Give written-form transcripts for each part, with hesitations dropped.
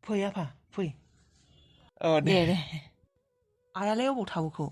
फै आफा फै दे आयालाय अबाव थाबोखौ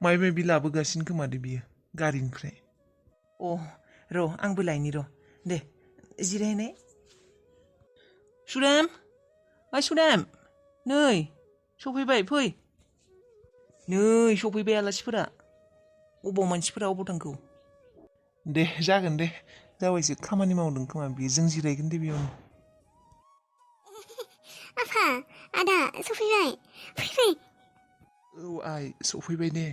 माइ माइबि लाबोगासिनो खोमादे बियो गारिनिफ्राय र' आंबो लायनि र' दे जिरायनाय सुदेम सुदेम नै सफैबाय फै नै सफैबाय आलासिफोरा अबाव मानसिफोरा अबाव थांखौ दे जागोन दे जाबायसो खामानि मावदों खोमा बियो जों जिरायगोन दे बेयावनो आफा आदा सफैबाय फै आइ सफैबाय दे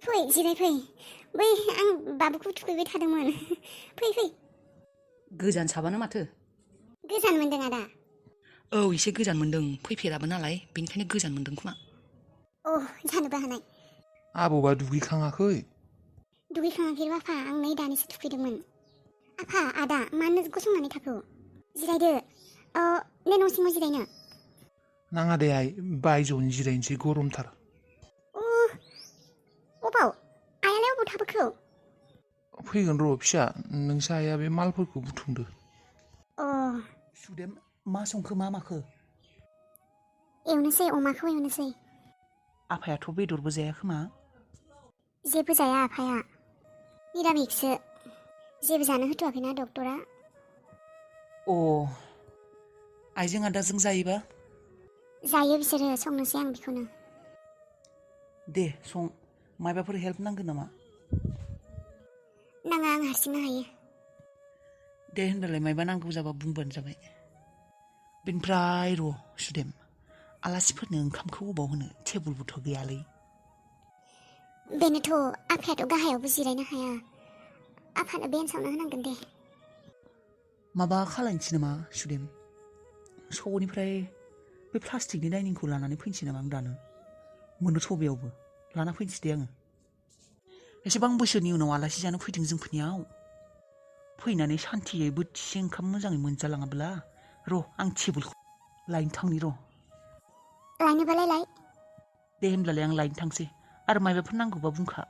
फै जिराय फै बै आं बाबुखौ थुखैबाय थादोंमोन फै गोजान साबानो माथो गोजान मोनदों आदा एसे गोजान मोनदों फैफेराबो नालाय बेनिखायनो गोजान मोनदों खोमा जानोबो हानाय आबौबा दुगैखाङाखै दुगैखाङाखै आफा आं नै दानिसो थुखैदोंमोन आफा आदा मानो गसंनानै थाखो जिरायदो नै न' सिङाव जिरायनो नाङा दे आइ बायजोआवनो जिरायनोसै गरमथार अबाव आयालाय अबाव थाबोखो फैगोन र' फिसा नोंसा आइया बे मालफोरखौ बुथुमदो सुदेम मा संखो मा माखो एवनोसै अमाखौ एवनोसै आफायाथ' बेदरबो जाया खोमा जेबो जाया आफाया निरामिससो जेबो जानो होथ'वाखैना डक्टरा आइजों आदाजों जायोबा जायो बिसोरो संनोसै आं बेखौनो दे सं मायबाफोर हेल्प नांगोन नामा नाङा आं हारसिंनो हायो दे होनबालाय मायबा नांगौ जाबा बुंबानो जाबाय बेनिफ्राय र' सुदेम आलासिफोरनो ओंखामखौ अबाव होनो टेबोलबोथ' गैयालै बेनोथ' आफायाथ' गाहायावबो जिरायनो हाया आफानो बेन्सावनो होनांगोन दे माबा खालायनोसै नामा सुदेम स'निफ्राय बे प्लास्टिकनि डाइनिंखौ लानानै फैनोसै नामा आं दानो मोनो स'बेयावबो लाना फैनोसै दे आङो एसेबां बोसोरनि उनाव आलासि जानो फैदों जोंफोरनियाव फैनानै सान्थियै बोथिसे ओंखाम मोजाङै मोनजालाङाब्ला र' आं टेबोलखौ लायनो थांनि र' लायनोबालाय लाय दे होनब्लालाय आं लायनो थांसै आरो मायबाफोर नांगौबा बुंखा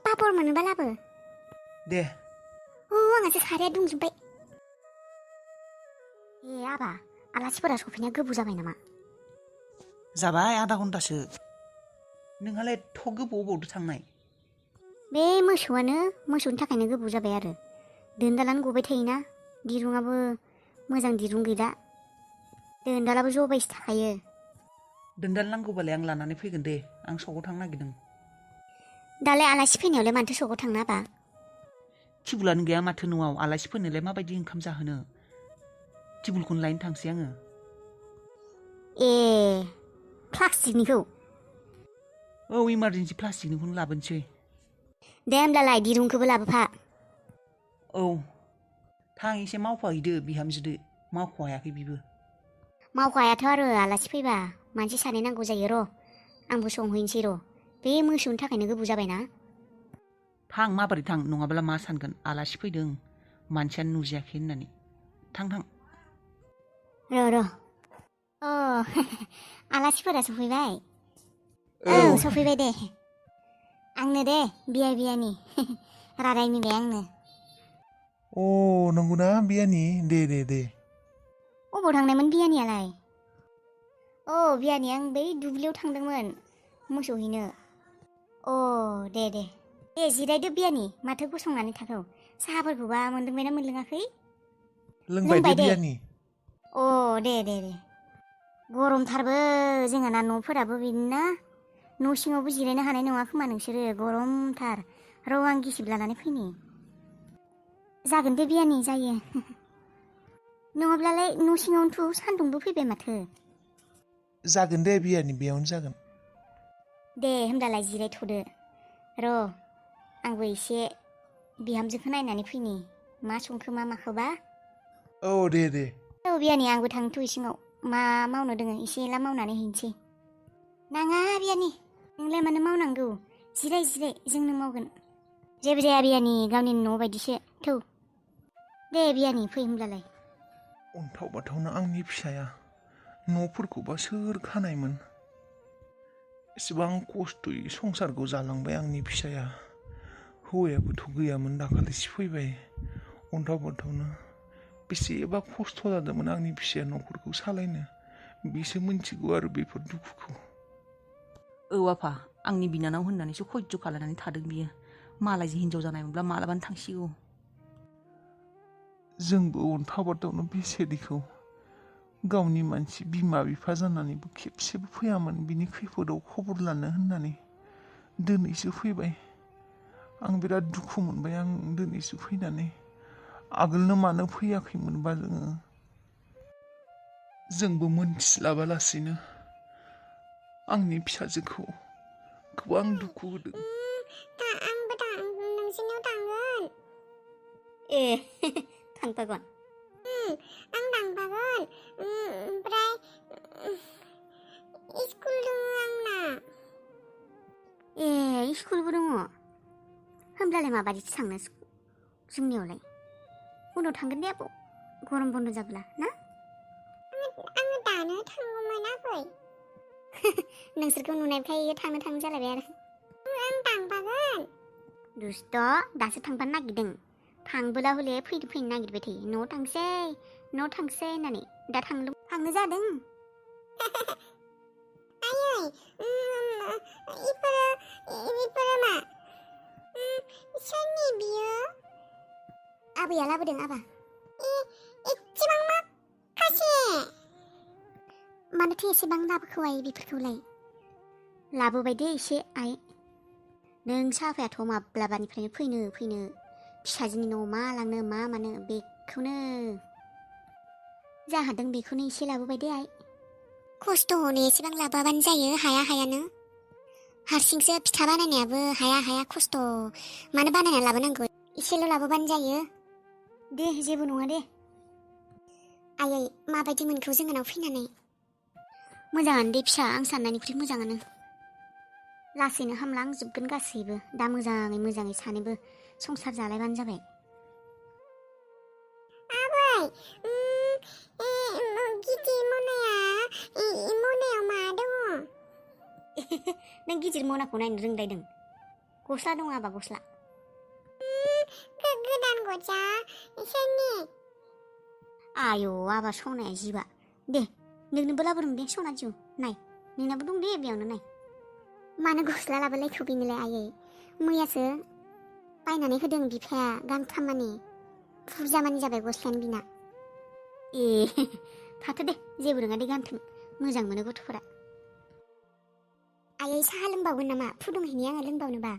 पापर मोनोबा लाबो दे आंहासो साराया दुंजोब्बाय आबा आलासिफोरा सफैनाया गोबाव जाबाय नामा जाबाय आधा घन्टासो नोंहालाय एथ' गोबाव अबावथो थांनाय बे मोसौनि थाखायनो गोबाव जाबाय आरो दोनदालानो गबाय थायोना दिरुङाबो मोजां दिरुं गैला दोनदालाबो जबायसो थाखायो दोनदाल नांगौबालाय आं लानानै फैगोन दे आं सकआव थांनो नागिरदों दालाय आलासि फैनायावलाय मानोथो सकआव थांनो आबा टेबुलानो गैया माथो न'आव आलासिफोरनोलाय माबायदि ओंखाम जाहोनो टेबुलखौनो लायनो थांसै आङो प्लास्टिकनिखौ इमारजेन्सि प्लास्टिकनिखौनो लाबोनोसै दे होमब्लालाय दिरुंखौबो लाबोफा थां एसे मावफाहैदो बिहामजोदो मावख' हायाखै बिबो मावखायाथ' आरो आलासि फैबा मानसि सानै नांगौ जायो र' आंबो संहैनोसै र' बे मोसौनि थाखायनो गोबाव जाबायना थां माबोरै थां नङाब्ला मा सानगोन आलासि फैदों मानसियानो नुजायाखै होननानै थां र' आलासिफोरा सफैबाय सफैबाय दे आंनो दे बियानि रादायनिबाय आंनो नंगौना बियानि दे अबाव थांनायमोन बियानियालाय बियानि आं बै दुब्लियाव थांदोंमोन मोसौ हैनो दे जिरायदो बियानि माथो गसंनानै थाखौ साहाफोरखौबा मोनलोंबायना मोनलोङाखै लोंबाय दे बियानि दे गरमथारबो जोंहाना न'फोराबो बिदिना न' सिङावबो जिरायनो हानाय नङा खोमा नोंसोरो गरमथार र' आं गिसिब लानानै फैनि जागोन दे बियानि जायो नङाब्लालाय न' सिङावनोथ' सान्दुंबो फैबाय माथो जागोन दे बियानि बेयावनो जागोन दे होमब्लालाय जिरायथ'दो र' आंबो एसे बिहामजोखौ नायनानै फैनि मा संखो मा माखोबा दे बियानि आंबो थांनोथ' इसिङाव मा मावनो दोङो एसे एला मावनानै हैनोसै नाङा बियानि नोंलाय मानो मावनांगौ जिराय जोंनो मावगोन जेबो जाया बियानि गावनि न' बायदिसो थौ दे बियानि फै होमब्लालाय अन्थाव बाथावना आंनि फिसाया न'फोरखौबा सोर खानायमोन एसेबां खस्थ'यै संसारखौ जालांबाय आंनि फिसाया हौवायाबोथ' गैयामोन दाखालिसो फैबाय अन्थाव बाथावनो बेसेबा खस्थ' जादोंमोन आंनि फिसाया न'खरखौ सालायनो बिसो मिन्थिगौ आरो बेफोर दुखुखौ। औ आफा आंनि बिनानाव होननानैसो खयज' खालायनानै थादों बियो मालायजों हिनजाव जानायमोनब्ला मालाबानो थांसिगौ। जोंबो अन्थावबाथावनो बेसेदिखौ गावनि मानसि बिमा बिफा जानानैबो खेबसेबो फैयामोन बिनि खैफोदाव खबर लानो होननानै दिनैसो फैबाय। आं बिराद दुखु मोनबाय आं दिनैसो फैनानै आगोलनो मानो फैयाखैमोनबा जोंबो मोनथिस्लाबालासिनो आंनि फिसाजोखौ गोबां दुखु होदों। आंबो नोंसिनियाव थांगोन। ए थांफागोन। आं थांफागोन। ओमफ्राय स्कुल दङ आंना। ए स्कुलबो दङ। होमब्लालाय माबायदिसो थांनो जोंनियावलाय? उनाव थांगोन दे आब' गरम बन्द जाब्ला ना? आङो दानो थांगौमोन आबै। नोंसोरखौ नुनायनिफ्राय थांनो जालायबाय आरो। आं थांफागोन। दुस्त' दासो थांफानो नागिरदों। थांबोला हले फैनो नागिरबाय थायो। न'आव थांसै होननानै दा थांनो जादों। आयै इफोरो मा? सोरनि बियो? आबैया लाबोदों आबा। एसेबां माखासे? मानोथो एसेबां लाबोखो आइ बेफोरखौलाय? लाबोबाय दे एसे आइ। नों साफायाथ' माब्लाबानिफ्रायनो फैनो फिसाजोनि न'आव मा लांनो मा मानो बेखौनो जा हादों बेखौनो एसे लाबोबाय दे आइ। खस्थ' हनै एसेबां लाबोआबानो जायो हायानो। हारसिंसो फिथा बानायनायाबो हाया खस्थ'। मानो बानायना लाबोनांगौ एसेल' लाबोबानो जायो। दे जेबो नङा दे। आयै माबायदि मोनखौ जोंहानाव फैनानै? मोजाङानो दे फिसा आं साननायनिख्रुइ मोजाङानो। लासैनो हामलांजोबगोन गासैबो। दा मोजाङै सानैबो संसार जालायबानो जाबाय। आबै गिदिर मनायाव मा दङ? नों गिदिर मनाखौ नायनो रोंलायदों? गस्ला दं आबा गस्ला। गोदान गस्ला सोरनि? आयौ आबा सनाया जिबा। दे नोंनोबो लाबोदों दे सना जिउ नाय नोंनाबो दं दे बेयावनो नाय। मानो गस्ला लाबोलायखो बेनोलाय आयै? मैयासो बायनानै होदों बिफाया गांथाम मानि बुरजा मानि जाबाय गस्लायानो बिना। ए थाथो दे जेबो नङा दे गानथों मोजां मोनो गथ'फोरा। आयै साहा लोंबावगोन नामा? फुदुंहैनि आङो लोंबावनोबा।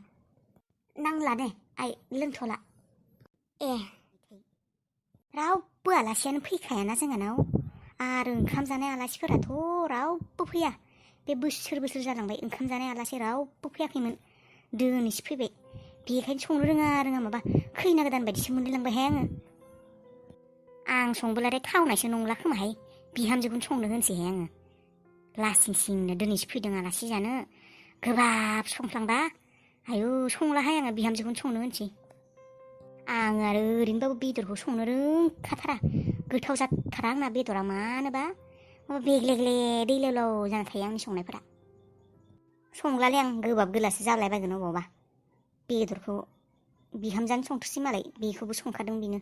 नांला दे आइ लोंथ'ला। ए रावबो आलासियानो फैखायाना जोंहानाव आरो ओंखाम जानाय आलासिफोराथ' रावबो फैया। बे बोसोर जालांबाय ओंखाम जानाय आलासि रावबो फैयाखैमोन। दिनैसो फैबाय। बेखायनो संनो रोङा माबा खैना गोदान बायदिसो मोनलायलांबायहाय आङो। आं संबोलाथाय थावनायसो नंला खोमाहाय बिहामजोखौनो संनो होनसैहाय आङो। लासिंसिंनो दिनैसो फैदों आलासि जानो गोबाब संफ्लांबा आयु संलाहाय आङो बिहामजोखौनो संनो होनसै। आं आरो ओरैनोबाबो बेदरखौ संनो रोंखाथारा। गोथाव जाथारा आंना बेदरा मानोबा बेग्ले दैलाव जाना थायो आंनि संनायफोरा। संलालै आं गोबाब गोलासो जालायबायगोन अबावबा। बेदरखौ बिहामजानो संथोसै मालाय बेखौबो संखादों बेनो।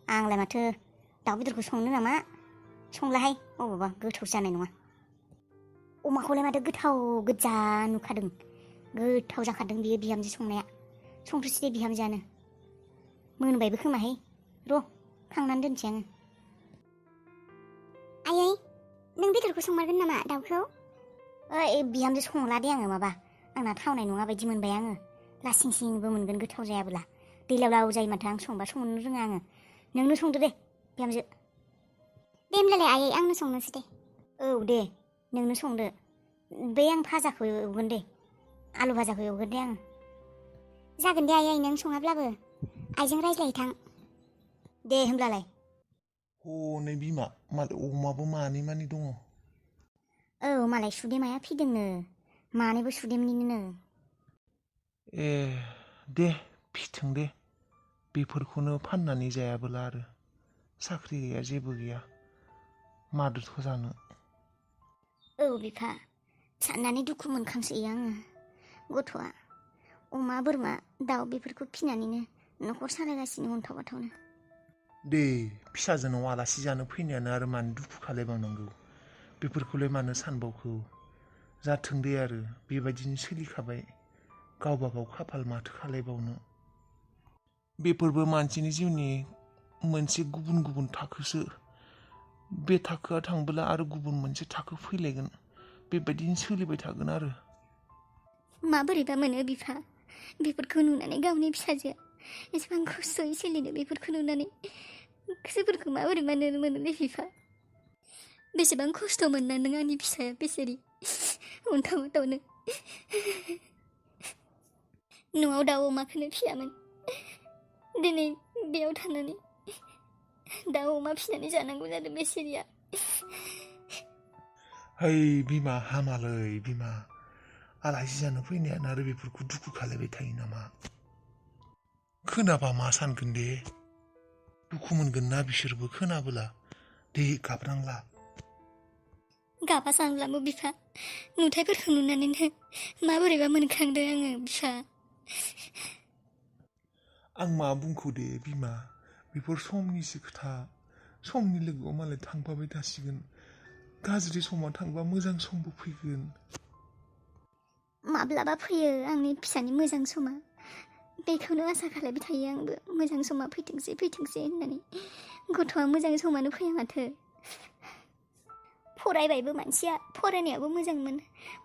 आंलाय माथो दाउ बेदरखौ संनो नामा? संलाहाय अबावबा गोथाव जानाय नङा। अमाखौलाय माथो गोथाव गोजा नुखादों। गोथाव जाखादों बियो बिहामजो संनाया। संथोसै दे बिहामजोआनो। मोनबायबो खोमाहाय र' खांनानै दोनसै आङो। आयै नों बेदरखौ संमारगोन नामा दाउखौ? ओइ बिहामजो संला दे आङो माबा आंना थावनाय नङा बायदि मोनबाय आङो। लासिंसिंबो मोनगोन गोथाव जायाबोला। दैलाव जायो माथो आं संबा संनो रोङा आङो। नोंनो संदो दे बिहामजो। दे होमब्लालाय आयै आंनो संनोसै दे। औ दे नोंनो संदो। बे आं भाजाखौ एवगोन दे आलु भाजाखौ एवगोन दे आङो। जागोन दे आयै नों सङाब्लाबो आइजों रायज्लायहैथां। दे होमब्लालाय। हनै बिमा मालाय अमाबो मानै दङ। औ मालाय सुदेमाया फिदोंनो मानैबो सुदेमनिनो। ए दे फिथों दे बेफोरखौनो फाननानै जायाबोला आरो साख्रि गैया जेबो गैया मादोथ' जानो। औ बिफा साननानै दुखु मोनखांसोयो आङो। गथ'आ अमा बोरमा दाउ बेफोरखौ फिनानैनो न'खर सालायगासिनो अन्थाव बाथावनो। दे फिसाजोनाव आलासि जानो फैनायानो आरो मानो दुखु खालायबावनांगौ बेफोरखौलाय मानो सानबावखो जाथों दे आरो बेबायदिनो सोलिखाबाय गावबा गाव खाफाल माथो खालायबावनो बेफोरबो मानसिनि जिउनि मोनसे गुबुन गुबुन थाखोसो बे थाखोआ थांबोला आरो गुबुन मोनसे थाखो फैलायगोन बेबायदिनो सोलिबाय थागोन आरो माबोरैबा मोनो बिफा बेफोरखौ नुनानै गावनि फिसाजोआ एसेबां खस्थ'यै सोलिनो बेफोरखौ नुनानै गोसोफोरखौ माबोरै मोनोलै बिफा बेसेबां खस्थ' मोनना नों आंनि फिसाया बेसेरि अन्थाव अन्थावनो न'आव दाउ अमाखौनो फियामोन दिनै बेयाव थानानै दाउ अमा फिनानै जानांगौ जादों बेसेरिया है बिमा हामालै बिमा आलासि जानो फैनायानो आरो बेफोरखौ दुखु खालायबाय थायो नामा खोनाबा मा सानगोन दे दुखु मोनगोन ना बिसोरबो खोनाबोला दे गाबनांला गाबा सानब्लाबो बिफा नुथायफोरखौ नुनानैनो माबोरैबा मोनखांदों आङो बिफा आं मा बुंखो दे बिमा बेफोर समनिसो खोथा समनि लोगोआव मालाय थांफाबाय थासिगोन गाज्रि समा थांबा मोजां समबो फैगोन माब्लाबा फैयो आंनि फिसानि मोजां समा बेखौनो आसा खालायबाय थायो आंबो मोजां समा फैथोंसै होननानै गथ'आ मोजां समानो फैया माथो फरायबायबो मानसिया फरायनायाबो मोजांमोन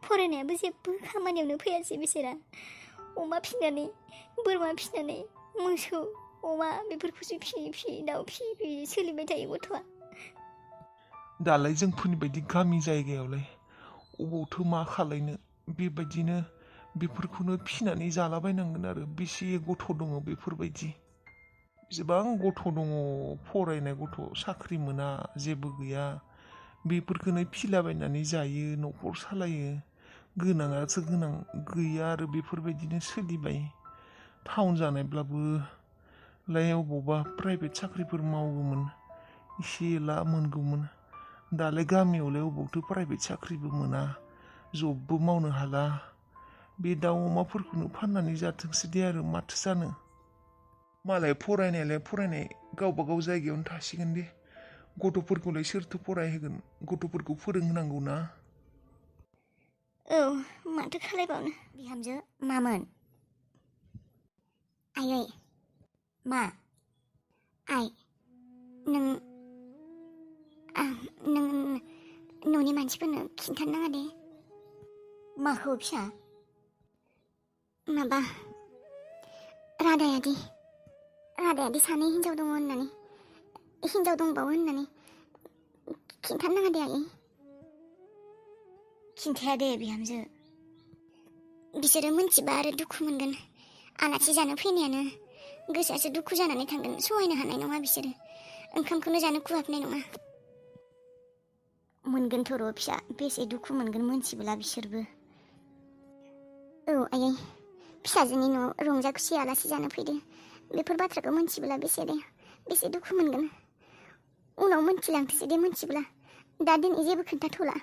फरायनायाबो जेबो खामानियावनो फैयासै बिसोरा अमा फिनानै बोरमा फिनानै मोसौ अमा बेफोरखौसो फियै दाउ फियै सोलिबाय थायो गथ'आ दालाय जोंफोरनि बायदि गामि जायगायावलाय अबावथो मा खालायनो बेबायदिनो बेफोरखौनो फिनानै जालाबायनांगोन आरो बेसे गथ' दङ बेफोरबायदि बेसेबां गथ' दङ फरायनाय गथ' साख्रि मोना जेबो गैया बेफोरखौनो फिलाबायनानै जायो न'खर सालायो गोनाङासो गोनां गैया आरो बेफोरबायदिनो सोलिबाय टाउन जानायब्लाबो लाय अबावबा प्राइभेट साख्रिफोर मावोमोन एसे एला मोनगौमोन दालाय गामियावलाय अबावथो प्राइभेट साख्रिबो मोना जबबो मावनो हाला बे दाउ अमाफोरखौनो फाननानै जाथोंसै दे आरो माथो जानो मालाय फरायनायालाय फरायनाय गावबा गाव जायगायावनो थासिगोन दे गथ'फोरखौलाय सोरथो फरायहोगोन गथ'फोरखौ फोरोंनांगौ ना औ माथो खालायबावनो बिहामजो मामोन आयै मा आइ नों न'नि मानसिफोरनो खिन्थानो नाङा दे माखौ फिसा माबा रादायादि सानै हिन्जाव दङ होननानै हिन्जाव दंबावो होननानै खिन्थानो नाङा दे आयै खिन्थाया दे बिहामजो बिसोरो मोनथिबा आरो दुखु मोनगोन आलासि जानो फैनायानो गोसोआसो दुखु जानानै थांगोन सहायनो हानाय नङा बिसोरो ओंखामखौनो जानो खुहाबनाय नङा मोनगोनथ' र' फिसा बेसे दुखु मोनगोन मोनथिब्ला बिसोरबो औ आयै फिसाजोनि न'आव रंजा खुसि आलासि जानो फैदो बेफोर बाथ्राखौ मोनथिब्ला बेसे दुखु मोनगोन उनाव मोनथिलांथोसै दे मोनथिब्ला दा दिनै जेबो खोन्थाथ'ला